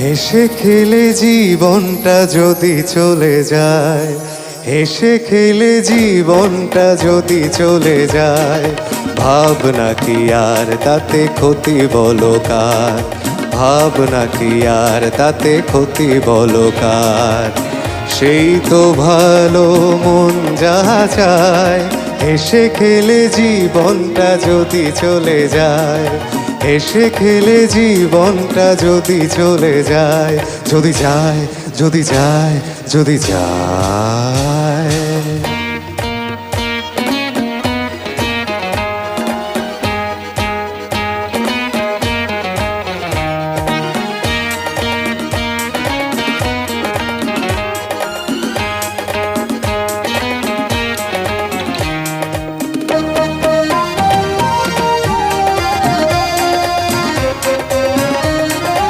হেসে খেলে জীবনটা যদি চলে যায়, হেসে খেলে জীবনটা যদি চলে যায়, ভাবনা কি আর তাতে ক্ষতি বলো কার? ভাবনা কি আর তাতে ক্ষতি বলো কার? সেই তো ভালো মন যাহা চায়, হেসে খেলে জীবনটা যদি চলে যায়, হেসে খেলে জীবনটা যদি চলে যায়, যদি যায়, যদি যায়, যদি যায়।